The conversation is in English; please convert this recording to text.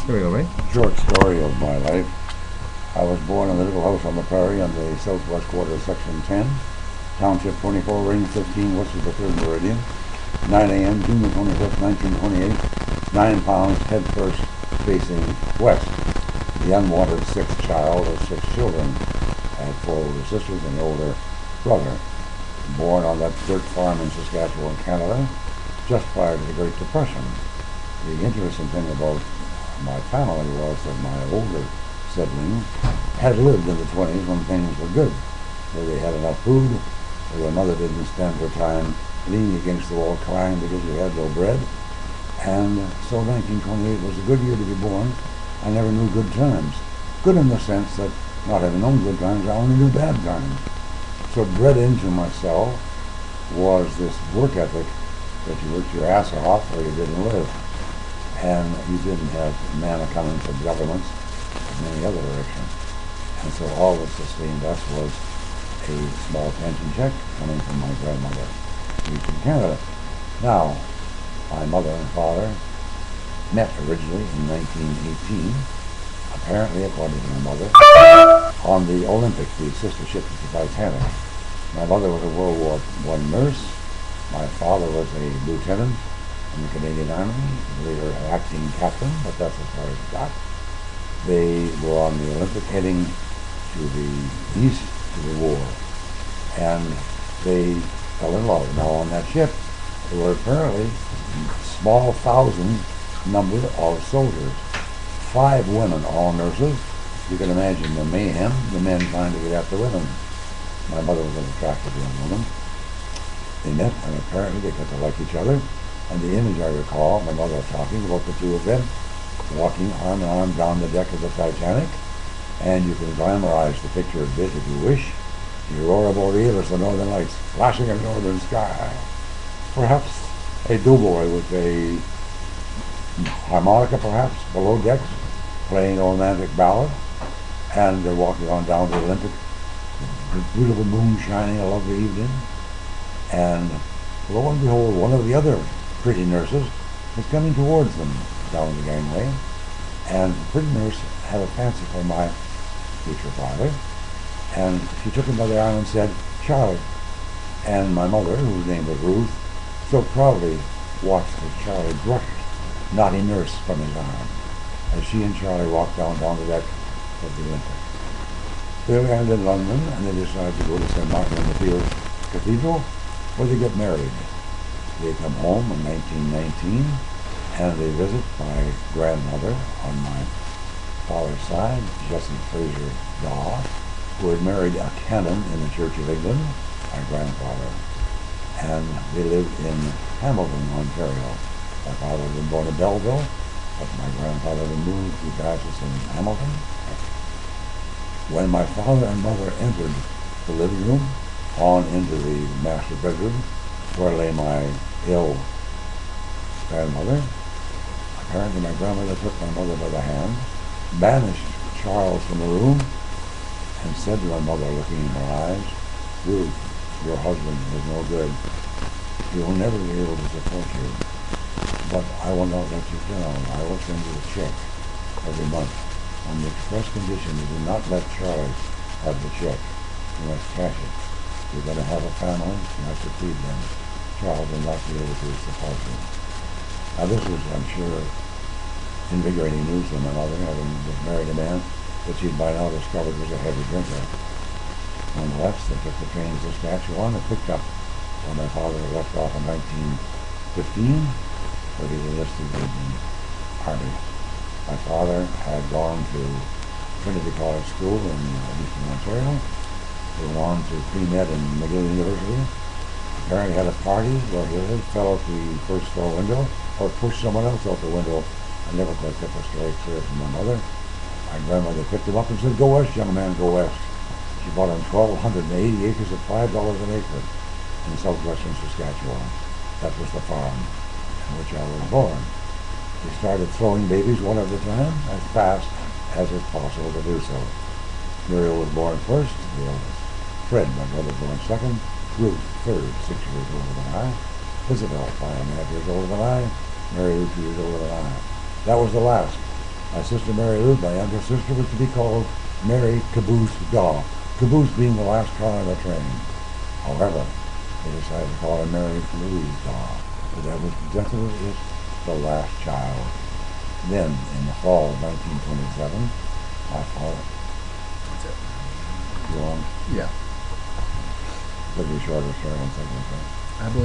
Here we go, Ray. Short story of my life. I was born in a little house on the prairie on the southwest quarter of Section 10, Township 24, Range 15, west of the 3rd Meridian. 9 a.m., June the 25th, 1928. 9 pounds, head first, facing west. The unwanted 6th child of 6 children. I had 4 older sisters and an older brother. Born on that dirt farm in Saskatchewan, Canada, just prior to the Great Depression. The interesting thing about my family was that my older siblings had lived in the 20s when things were good, where they had enough food, where their mother didn't spend her time leaning against the wall crying because we had no bread. And so 1928 was a good year to be born. I never knew good times. Good in the sense that not having known good times, I only knew bad times. So bred into myself was this work ethic that you worked your ass off or you didn't live. And you didn't have manna coming from governments in any other direction. And so all that sustained us was a small pension check coming from my grandmother, who's in Canada. Now, my mother and father met originally in 1918, apparently, according to my mother, on the Olympic, the sister ship of the Titanic. My mother was a World War I nurse. My father was a lieutenant in the Canadian Army, later an acting captain, but that's as far as it got. They were on the Olympic heading to the east to the war, and they fell in love. Now on that ship, there were apparently small thousand number of soldiers. 5 women, all nurses. You can imagine the mayhem, the men trying to get after women. My mother was an attractive young woman. They met, and apparently they got to like each other. And the image I recall, my mother talking about the 2 of them walking arm in arm down the deck of the Titanic. And you can glamorize the picture a bit if you wish. The aurora borealis, the northern lights, flashing in the northern sky. Perhaps a doughboy with a harmonica, perhaps, below decks, playing a romantic ballad. And they're walking on down the Olympic. The beautiful moon shining, a lovely evening. And lo and behold, one of the other pretty nurses was coming towards them down the gangway. And the pretty nurse had a fancy for my future father. And she took him by the arm and said, "Charlie." And my mother, whose name was Ruth, so proudly watched as Charlie brushed naughty nurse from his arm as she and Charlie walked down the deck of the Olympic. They landed in London, and they decided to go to St. Martin-in-the-Fields Cathedral, where they get married. They come home in 1919, and they visit my grandmother on my father's side, Jessie Fraser Daw, who had married a canon in the Church of England, my grandfather. And they lived in Hamilton, Ontario. My father had been born in Belleville, but my grandfather had moved to diocese in Hamilton. When my father and mother entered the living room, on into the master bedroom, where lay my ill grandmother, apparently my grandmother took my mother by the hand, banished Charles from the room, and said to my mother, looking in her eyes, "Ruth, your husband is no good. He will never be able to support you. But I will not let you down. I will send you a check every month on the express condition you do not let Charlie have the check. You must cash it. You're going to have a family. You have to feed them. Charles will not be able to support you." Now this was, I'm sure, invigorating news for my mother, having married a man that she'd by now discovered was a heavy drinker. Nonetheless, they took the train to Saskatchewan and picked up where my father left off in 1915, where he enlisted in the Army. My father had gone to Trinity College School in Eastern Ontario. He went on to pre-med in McGill University. Apparently had a party where he fell out the first floor window, or pushed someone else out the window. I never quite got the story clear from my mother. My grandmother picked him up and said, "Go west, young man, go west." She bought him 1,280 acres at $5 an acre in southwestern Saskatchewan. That was the farm in which I was born. They started throwing babies one at a time, as fast as it's possible to do so. Muriel was born first, the eldest. Fred, my brother, born second. Ruth, third, 6 years older than I. Isabel, 5.5 years older than I. Mary, 2 years older than I. That was the last. My sister Mary Lou, my younger sister, was to be called Mary Caboose Daw. Caboose being the last car on the train. However, they decided to call her Mary Louise Daw. But that was definitely the last child. Then, in the fall of 1927, my father. That's it. You want? Yeah. Could be shorter story and things like that. I believe